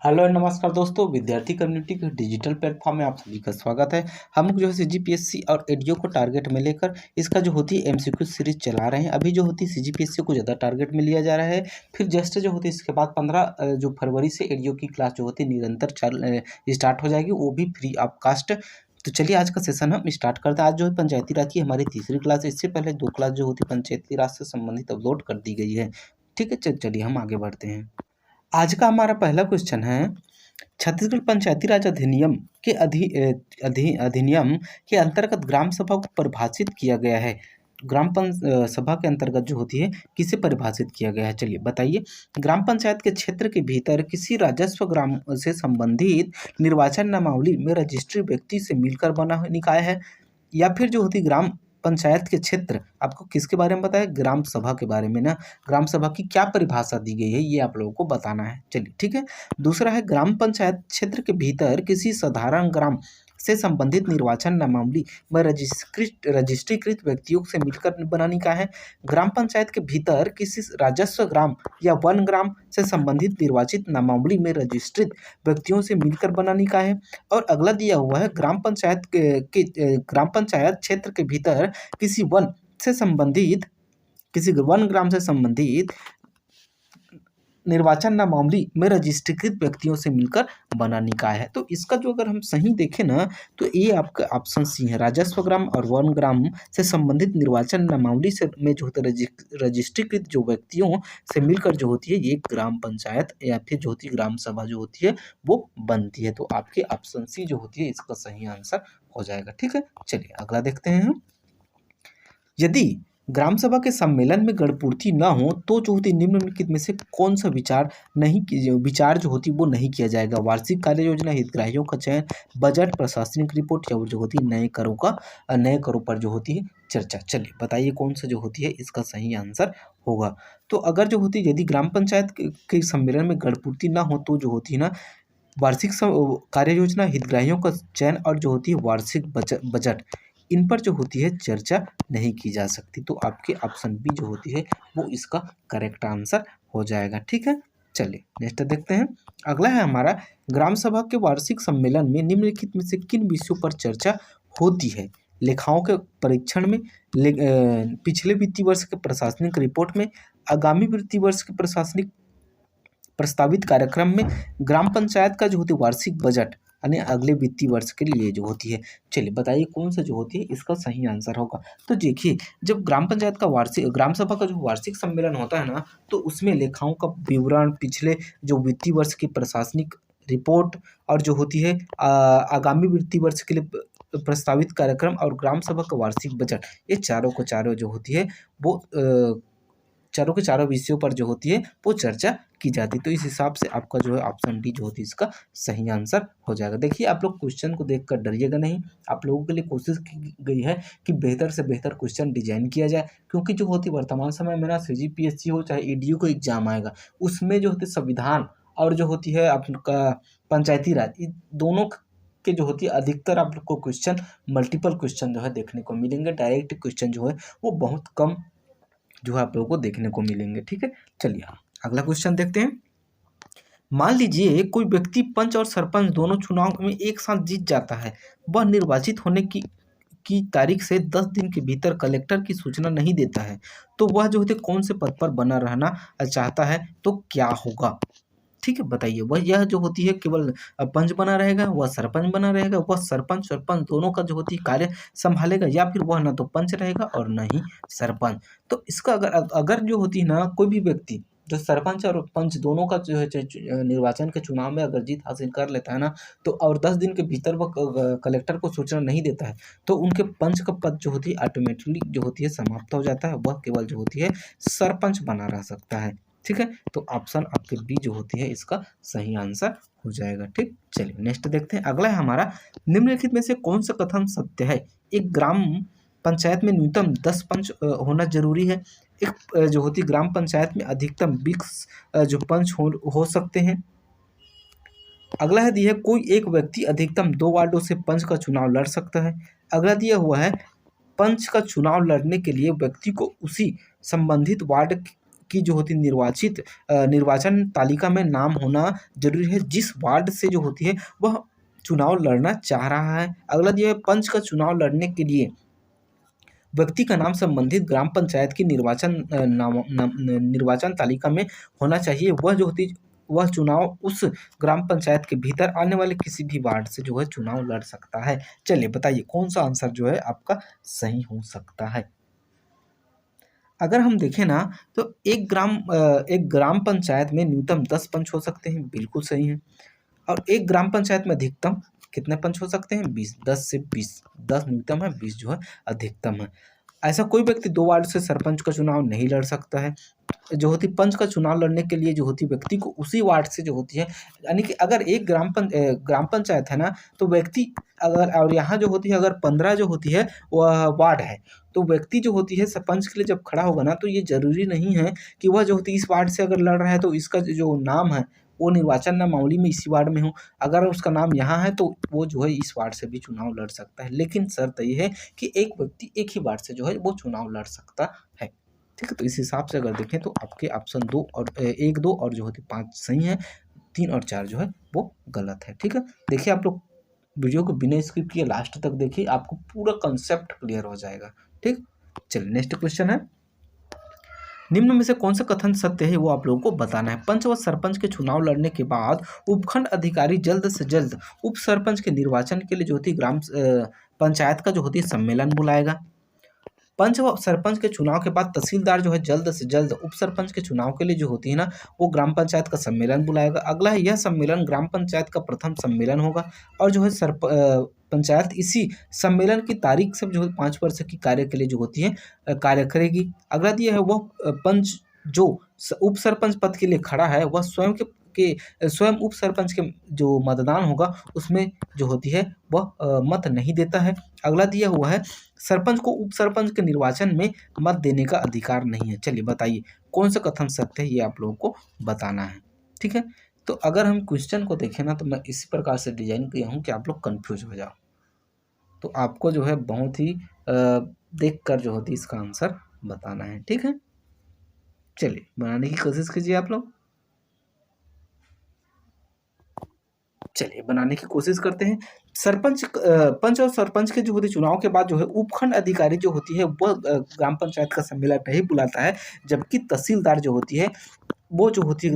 Hello नमस्कार दोस्तों, विद्यार्थी कम्युनिटी के डिजिटल प्लेटफॉर्म में आप सभी का स्वागत है। हम लोग जो है सीजीपीएससी और एडीओ को टारगेट में लेकर इसका जो होती है एमसीक्यू सीरीज चला रहे हैं। अभी जो होती है सीजीपीएससी को ज़्यादा टारगेट में लिया जा रहा है। फिर जस्ट जो होती है इसके बाद 15 जो फरवरी से एडीओ की क्लास जो होती है निरंतर स्टार्ट हो जाएगी, वो भी फ्री ऑफ कास्ट। तो चलिए आज का सेशन हम स्टार्ट करते हैं। आज जो है पंचायती राज की हमारी तीसरी क्लास है। इससे पहले 2 क्लास जो होती है पंचायती राज से संबंधित अपलोड कर दी गई है। ठीक है, चलिए हम आगे बढ़ते हैं। आज का हमारा पहला क्वेश्चन है, छत्तीसगढ़ पंचायती राज अधिनियम के अधिनियम के अंतर्गत ग्राम सभा को परिभाषित किया गया है। सभा के अंतर्गत जो होती है किसे परिभाषित किया गया है, चलिए बताइए। ग्राम पंचायत के क्षेत्र के भीतर किसी राजस्व ग्राम से संबंधित निर्वाचन नामावली में रजिस्ट्री व्यक्ति से मिलकर बना हुआ निकाय है। या फिर जो होती ग्राम पंचायत के क्षेत्र, आपको किसके बारे में बताया, ग्राम सभा के बारे में ना। ग्राम सभा की क्या परिभाषा दी गई है ये आप लोगों को बताना है। चलिए ठीक है। दूसरा है, ग्राम पंचायत क्षेत्र के भीतर किसी साधारण ग्राम से संबंधित निर्वाचन नामावली में रजिस्ट्रीकृत व्यक्तियों से मिलकर बनाने का है। ग्राम पंचायत के भीतर किसी राजस्व ग्राम या वन ग्राम से संबंधित निर्वाचित नामावली में रजिस्ट्रित व्यक्तियों से मिलकर बनाने का है। और अगला दिया हुआ है, ग्राम पंचायत क्षेत्र के भीतर किसी वन ग्राम से संबंधित निर्वाचन नामावली में रजिस्ट्रीकृत व्यक्तियों से मिलकर बना निकाय है। तो इसका जो अगर हम सही देखें ना, तो ये आपका ऑप्शन सी है, राजस्व ग्राम और वन ग्राम से संबंधित निर्वाचन नामावली से में जो होता है रजिस्ट्रीकृत जो व्यक्तियों से मिलकर जो होती है ये ग्राम पंचायत या फिर जो होती है ग्राम सभा जो होती है वो बनती है। तो आपके ऑप्शन सी जो होती है इसका सही आंसर हो जाएगा। ठीक है, चलिए अगला देखते हैं हम। यदि ग्राम सभा के सम्मेलन में गणपूर्ति न हो तो जो होती निम्नलिखित में से कौन सा विचार जो होती वो नहीं किया जाएगा। वार्षिक कार्य योजना, हितग्राहियों का चयन, बजट, प्रशासनिक रिपोर्ट या जो होती है नए करों पर जो होती है चर्चा। चलिए बताइए कौन सा जो होती है इसका सही आंसर होगा। तो अगर जो होती है यदि ग्राम पंचायत के सम्मेलन में गणपूर्ति न हो तो जो होती है ना वार्षिक कार्य योजना, हितग्राहियों का चयन और जो होती है वार्षिक बजट, इन पर जो होती है चर्चा नहीं की जा सकती। तो आपके ऑप्शन बी जो होती है वो इसका करेक्ट आंसर हो जाएगा। ठीक है, चलिए नेक्स्ट देखते हैं। अगला है हमारा, ग्राम सभा के वार्षिक सम्मेलन में निम्नलिखित में से किन विषयों पर चर्चा होती है। लेखाओं के परीक्षण में, पिछले वित्तीय वर्ष के प्रशासनिक रिपोर्ट में, आगामी वित्तीय वर्ष के प्रशासनिक प्रस्तावित कार्यक्रम में, ग्राम पंचायत का जो होती है वार्षिक बजट यानी अगले वित्तीय वर्ष के लिए जो होती है। चलिए बताइए कौन सा जो होती है इसका सही आंसर होगा। तो देखिए, जब ग्राम पंचायत का ग्राम सभा का जो वार्षिक सम्मेलन होता है ना, तो उसमें लेखाओं का विवरण, पिछले जो वित्तीय वर्ष की प्रशासनिक रिपोर्ट और जो होती है आगामी वित्तीय वर्ष के लिए प्रस्तावित कार्यक्रम और ग्राम सभा का वार्षिक बजट, ये चारों जो होती है वो चारों के चारों विषयों पर जो होती है वो चर्चा की जाती है। तो इस हिसाब से आपका जो है ऑप्शन डी जो होती है इसका सही आंसर हो जाएगा। देखिए आप लोग क्वेश्चन को देखकर डरिएगा नहीं। आप लोगों के लिए कोशिश की गई है कि बेहतर से बेहतर क्वेश्चन डिजाइन किया जाए, क्योंकि जो होती वर्तमान समय में ना सीजीपीएससी हो चाहे ईडीयू को एग्जाम आएगा, उसमें जो होती संविधान और जो होती है आपका पंचायती राज, ये दोनों के जो होती है अधिकतर आप लोग को क्वेश्चन मल्टीपल क्वेश्चन जो है देखने को मिलेंगे। डायरेक्ट क्वेश्चन जो है वो बहुत कम जो है आप लोगों को देखने को मिलेंगे। ठीक है, चलिए अगला क्वेश्चन देखते हैं। मान लीजिए कोई व्यक्ति पंच और सरपंच दोनों चुनाव में एक साथ जीत जाता है। वह निर्वाचित होने की तारीख से 10 दिन के भीतर कलेक्टर की सूचना नहीं देता है, तो वह जो होते कौन से पद पर बना रहना चाहता है, तो क्या होगा। ठीक है, बताइए। वह यह जो होती है केवल पंच बना रहेगा, वह सरपंच बना रहेगा, वह सरपंच दोनों का जो होती है कार्य संभालेगा, या फिर वह ना तो पंच रहेगा और ना ही सरपंच। तो इसका अगर जो होती है ना कोई भी व्यक्ति जो सरपंच और पंच दोनों का जो है निर्वाचन के चुनाव में अगर जीत हासिल कर लेता है ना, तो और 10 दिन के भीतर वह कलेक्टर को सूचना नहीं देता है, तो उनके पंच का पद जो होती है ऑटोमेटिकली जो होती है समाप्त हो जाता है। वह केवल जो होती है सरपंच बना रह सकता है। ठीक है, तो ऑप्शन आपके बी जो होती है इसका सही आंसर हो जाएगा। ठीक, चलिए नेक्स्ट देखते हैं। अगला है हमारा, निम्नलिखित में से कौन सा कथन सत्य है। एक ग्राम पंचायत में न्यूनतम 10 पंच होना जरूरी है। एक जो होती ग्राम पंचायत में अधिकतम 20 जो पंच हो सकते हैं। अगला है दिया है, कोई एक व्यक्ति अधिकतम 2 वार्डों से पंच का चुनाव लड़ सकता है। अगला दिया हुआ है, पंच का चुनाव लड़ने के लिए व्यक्ति को उसी संबंधित वार्ड की जो होती निर्वाचन तालिका में नाम होना जरूरी है जिस वार्ड से जो होती है वह चुनाव लड़ना चाह रहा है। अगला जो है पंच का चुनाव लड़ने के लिए व्यक्ति का नाम संबंधित ग्राम पंचायत की निर्वाचन तालिका में होना चाहिए। वह चुनाव उस ग्राम पंचायत के भीतर आने वाले किसी भी वार्ड से जो है चुनाव लड़ सकता है। चलिए बताइए कौन सा आंसर जो है आपका सही हो सकता है। अगर हम देखें ना तो एक ग्राम पंचायत में न्यूनतम 10 पंच हो सकते हैं, बिल्कुल सही है। और एक ग्राम पंचायत में अधिकतम कितने पंच हो सकते हैं? 20। 10 से 20, 10 न्यूनतम है, 20 जो है अधिकतम है। ऐसा कोई व्यक्ति 2 वार्ड से सरपंच का चुनाव नहीं लड़ सकता है। जो होती पंच का चुनाव लड़ने के लिए जो होती व्यक्ति को उसी वार्ड से जो होती है, यानी कि अगर एक ग्राम पंचायत है ना, तो व्यक्ति अगर और यहाँ जो होती है अगर 15 जो होती है वह वार्ड है, तो व्यक्ति जो होती है सरपंच के लिए जब खड़ा होगा ना, तो ये ज़रूरी नहीं है कि वह जो होती है इस वार्ड से अगर लड़ रहा है तो इसका जो नाम है वो निर्वाचन नामावली में इसी वार्ड में हो। अगर उसका नाम यहाँ है तो वो जो है इस वार्ड से भी चुनाव लड़ सकता है, लेकिन शर्त ये है कि एक व्यक्ति एक ही वार्ड से जो है वो चुनाव लड़ सकता है। ठीक है, तो इस हिसाब से अगर देखें तो आपके ऑप्शन 2 और 1, 2 और जो होती 5 सही है, 3 और 4 जो है वो गलत है। ठीक है, देखिए आप लोग वीडियो को बिना स्किप किए लास्ट तक देखिए, आपको पूरा कंसेप्ट क्लियर हो जाएगा। ठीक, चलिए नेक्स्ट क्वेश्चन है, निम्न में से कौन सा कथन सत्य है वो आप लोगों को बताना है। पंच व सरपंच के चुनाव लड़ने के बाद उपखंड अधिकारी जल्द से जल्द उप सरपंच के निर्वाचन के लिए जो होती ग्राम पंचायत का जो होती है सम्मेलन बुलाएगा। पंच व सरपंच के चुनाव के बाद तहसीलदार जो है जल्द से जल्द उप सरपंच के चुनाव के लिए जो होती है ना वो ग्राम पंचायत का सम्मेलन बुलाएगा। अगला है यह सम्मेलन ग्राम पंचायत का प्रथम सम्मेलन होगा और जो है पंचायत इसी सम्मेलन की तारीख से जो है 5 वर्ष की कार्य के लिए जो होती है कार्य करेगी। अगला दिया है वह पंच जो उप सरपंच पद के लिए खड़ा है वह स्वयं उप सरपंच के जो मतदान होगा उसमें जो होती है वह मत नहीं देता है। अगला दिया हुआ है सरपंच को उप सरपंच के निर्वाचन में मत देने का अधिकार नहीं है। चलिए बताइए कौन सा कथन सत्य है, ये आप लोगों को बताना है। ठीक है, तो अगर हम क्वेश्चन को देखें ना तो मैं इसी प्रकार से डिजाइन किया हूँ कि आप लोग कंफ्यूज हो जाओ, तो आपको जो है बहुत ही देख कर जो होती है इसका आंसर बताना है। ठीक है, चलिए बनाने की कोशिश कीजिए आप लोग। चलिए बनाने की कोशिश करते हैं। पंच और सरपंच के जो होती चुनाव के बाद जो है उपखंड अधिकारी जो होती है वह ग्राम पंचायत का सम्मेलन नहीं बुलाता है, जबकि तहसीलदार जो होती है वो जो होती है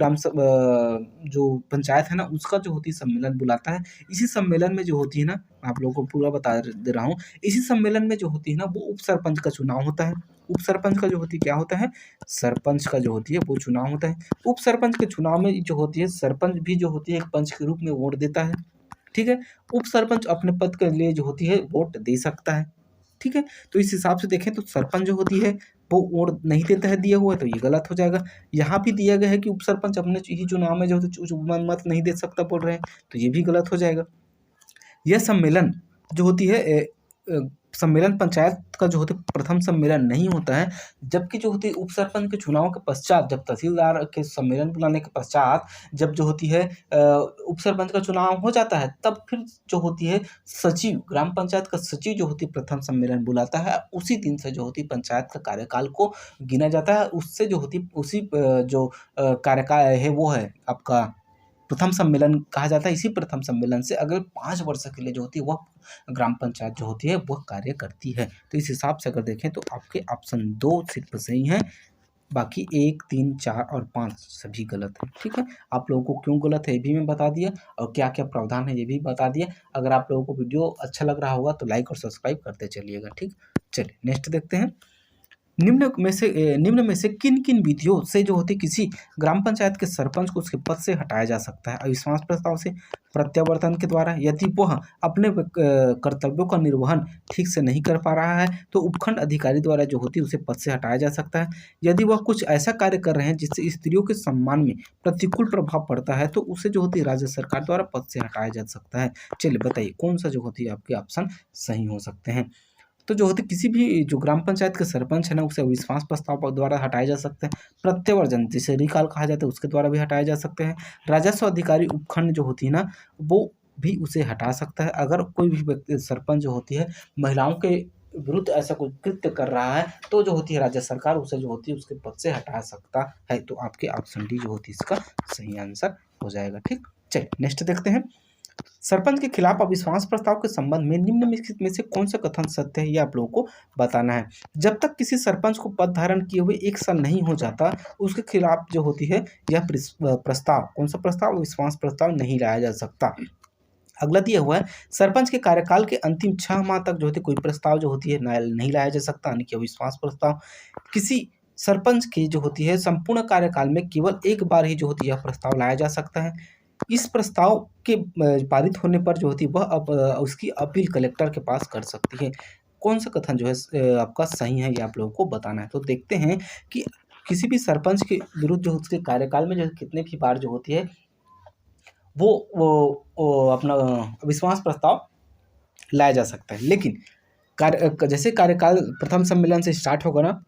जो पंचायत है ना उसका जो होती है सम्मेलन बुलाता है। इसी सम्मेलन में जो होती है ना, आप लोगों को पूरा बता दे रहा हूँ, इसी सम्मेलन में जो होती है ना वो उप सरपंच का चुनाव होता है। उप सरपंच का जो होती है क्या होता है, सरपंच का जो होती है वो चुनाव होता है। उप सरपंच के चुनाव में जो होती है सरपंच भी जो होती है एक पंच के रूप में वोट देता है। ठीक है, उप सरपंच अपने पद के लिए जो होती है वोट दे सकता है। ठीक है, तो इस हिसाब से देखें तो सरपंच जो होती है वो वोट नहीं देता है दिया हुआ है, तो ये गलत हो जाएगा। यहाँ भी दिया गया है कि उप सरपंच अपने ही चुनाव में जो मत नहीं दे सकता बोल रहे हैं, तो ये भी गलत हो जाएगा। यह सम्मेलन जो होती है सम्मेलन पंचायत का जो होता है प्रथम सम्मेलन नहीं होता है, जबकि जो होती है उप सरपंच के चुनाव के पश्चात जब तहसीलदार के सम्मेलन बुलाने के पश्चात जब जो होती है उप सरपंच का चुनाव हो जाता है, तब फिर जो होती है सचिव ग्राम पंचायत का सचिव जो होती है प्रथम सम्मेलन बुलाता है। उसी दिन से जो होती है पंचायत का कार्यकाल को गिना जाता है। उससे जो होती उसी जो कार्यकाल है वो है आपका प्रथम सम्मेलन कहा जाता है। इसी प्रथम सम्मेलन से अगले 5 वर्ष के लिए जो होती है वह ग्राम पंचायत जो होती है वह कार्य करती है। तो इस हिसाब से अगर देखें तो आपके ऑप्शन 2 सिर्फ सही हैं, बाकी 1, 3, 4 और 5 सभी गलत हैं। ठीक है, आप लोगों को क्यों गलत है ये भी मैं बता दिया और क्या क्या प्रावधान है ये भी बता दिया। अगर आप लोगों को वीडियो अच्छा लग रहा होगा तो लाइक और सब्सक्राइब करते चलिएगा। ठीक, चलिए नेक्स्ट देखते हैं। निम्न में से किन किन विधियों से जो होती किसी ग्राम पंचायत के सरपंच को उसके पद से हटाया जा सकता है। अविश्वास प्रस्ताव से, प्रत्यावर्तन के द्वारा, यदि वह अपने कर्तव्यों का निर्वहन ठीक से नहीं कर पा रहा है तो उपखंड अधिकारी द्वारा जो होती है उसे पद से हटाया जा सकता है। यदि वह कुछ ऐसा कार्य कर रहे हैं जिससे स्त्रियों के सम्मान में प्रतिकूल प्रभाव पड़ता है तो उसे जो होती है राज्य सरकार द्वारा पद से हटाया जा सकता है। चलिए बताइए कौन सा जो होती है आपके ऑप्शन सही हो सकते हैं। तो जो होती किसी भी जो ग्राम पंचायत के सरपंच है ना उसे अविश्वास प्रस्ताव द्वारा हटाए जा सकते हैं। प्रत्यावर्तन जिसे रिकॉल कहा जाता है उसके द्वारा भी हटाए जा सकते हैं। राजस्व अधिकारी उपखंड जो होती है ना वो भी उसे हटा सकता है। अगर कोई भी व्यक्ति सरपंच जो होती है महिलाओं के विरुद्ध ऐसा कोई कृत्य कर रहा है तो जो होती है राज्य सरकार उसे जो होती है उसके पद से हटा सकता है। तो आपके ऑप्शन डी जो होती है इसका सही आंसर हो जाएगा। ठीक, चलिए नेक्स्ट देखते हैं। सरपंच के खिलाफ अविश्वास प्रस्ताव के संबंध में निम्नलिखित में से कौन सा कथन सत्य है, ये आप लोगों को बताना है। जब तक किसी सरपंच को पद धारण किए हुए 1 साल नहीं हो जाता, उसके खिलाफ जो होती है यह प्रस्ताव, कौन सा प्रस्ताव, अविश्वास प्रस्ताव नहीं लाया जा सकता। अगला दिया हुआ है, सरपंच के कार्यकाल के अंतिम 6 माह तक जो होती है कोई प्रस्ताव जो होती है नहीं लाया जा सकता, यानी कि अविश्वास प्रस्ताव। किसी सरपंच की जो होती है संपूर्ण कार्यकाल में केवल एक बार ही जो होती है यह प्रस्ताव लाया जा सकता है। इस प्रस्ताव के पारित होने पर जो होती है वह अब उसकी अपील कलेक्टर के पास कर सकती है। कौन सा कथन जो है आपका सही है, ये आप लोगों को बताना है। तो देखते हैं कि किसी भी सरपंच के विरुद्ध जो उसके कार्यकाल में जो कितने भी बार जो होती है वो अपना अविश्वास प्रस्ताव लाया जा सकता है। लेकिन जैसे कार्यकाल प्रथम सम्मेलन से स्टार्ट होगा ना,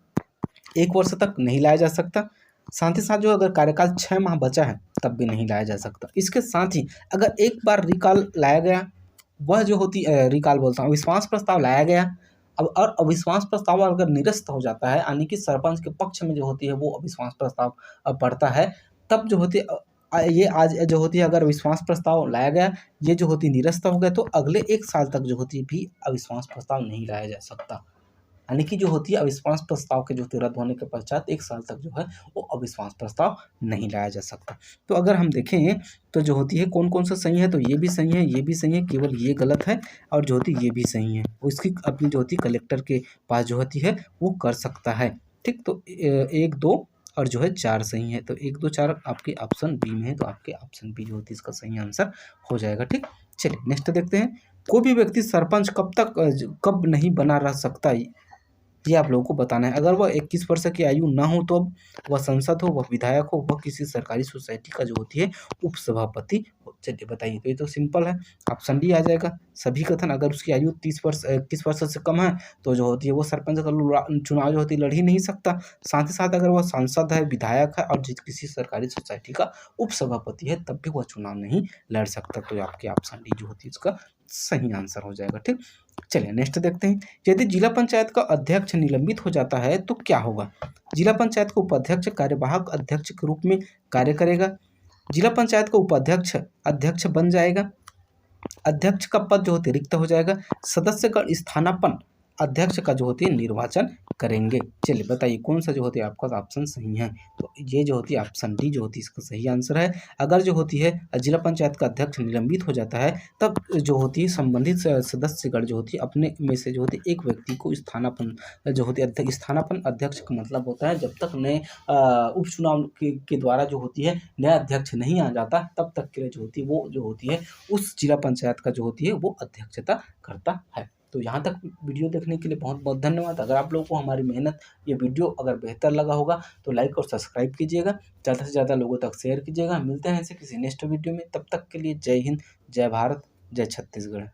1 वर्ष तक नहीं लाया जा सकता। साथ ही साथ जो अगर कार्यकाल 6 माह बचा है तब भी नहीं लाया जा सकता। इसके साथ ही अगर एक बार रिकॉल लाया गया, वह जो होती रिकॉल बोलता हूँ, अविश्वास प्रस्ताव लाया गया, अब और अविश्वास प्रस्ताव अगर निरस्त हो जाता है, यानी कि सरपंच के पक्ष में जो होती है वो अविश्वास प्रस्ताव पड़ता है, तब जो होती है ये आज जो होती है अगर अविश्वास प्रस्ताव लाया गया, ये जो होती निरस्त हो गया, तो अगले 1 साल तक जो होती है भी अविश्वास प्रस्ताव नहीं लाया जा सकता। यानी कि जो होती है अविश्वास प्रस्ताव के जो होती है रद्द होने के पश्चात 1 साल तक जो है वो अविश्वास प्रस्ताव नहीं लाया जा सकता। तो अगर हम देखें तो जो होती है कौन-कौन सा सही है, तो ये भी सही है, ये भी सही है, केवल ये गलत है और जो होती है ये भी सही है। उसकी अपील जो होती है कलेक्टर के पास जो होती है वो कर सकता है। ठीक, तो 1, 2 और जो है 4 सही है। तो 1, 2, 4 आपके ऑप्शन बी में है, तो आपके ऑप्शन बी जो होती है इसका सही आंसर हो जाएगा। ठीक, चलिए नेक्स्ट देखते हैं। कोई भी व्यक्ति सरपंच कब नहीं बना रह सकता, ये आप लोगों को बताना है। अगर वह 21 वर्ष की आयु ना हो तो अब वह सांसद हो, वह विधायक हो, वह किसी सरकारी सोसाइटी का जो होती है उपसभापति हो। चलिए बताइए, तो ये तो सिंपल है, ऑप्शन डी आ जाएगा। सभी कथन अगर उसकी आयु 21 वर्ष से कम है तो जो होती है वो सरपंच का चुनाव जो होती है लड़ ही नहीं सकता। साथ ही साथ अगर वह सांसद है, विधायक है और किसी सरकारी सोसाइटी का उपसभापति है तब भी वह चुनाव नहीं लड़ सकता। तो आपके ऑप्शन डी जो होती है इसका सही आंसर हो जाएगा। ठीक, चलिए नेक्स्ट देखते हैं। यदि जिला पंचायत का अध्यक्ष निलंबित हो जाता है तो क्या होगा? जिला पंचायत का उपाध्यक्ष कार्यवाहक अध्यक्ष के रूप में कार्य करेगा। जिला पंचायत का उपाध्यक्ष अध्यक्ष बन जाएगा। अध्यक्ष का पद जो होती है रिक्त हो जाएगा। सदस्यगण स्थानापन्न अध्यक्ष का जो होती है निर्वाचन करेंगे। चलिए बताइए कौन सा जो होती है आपका ऑप्शन सही है। तो ये जो होती है ऑप्शन डी जो होती है इसका सही आंसर है। अगर जो होती है जिला पंचायत का अध्यक्ष निलंबित हो जाता है तब जो होती है संबंधित सदस्यगण जो होती है अपने में से जो होती है एक व्यक्ति को स्थानापन्न जो होती है स्थानापन्न अध्यक्ष का मतलब होता है जब तक नए उपचुनाव के द्वारा जो होती है नया अध्यक्ष नहीं आ जाता तब तक के लिए जो होती है वो जो होती है उस जिला पंचायत का जो होती है वो अध्यक्षता करता है। तो यहाँ तक वीडियो देखने के लिए बहुत बहुत धन्यवाद। अगर आप लोगों को हमारी मेहनत ये वीडियो अगर बेहतर लगा होगा तो लाइक और सब्सक्राइब कीजिएगा, ज़्यादा से ज़्यादा लोगों तक शेयर कीजिएगा। मिलते हैं ऐसे किसी नेक्स्ट वीडियो में, तब तक के लिए जय हिंद, जय भारत, जय छत्तीसगढ़।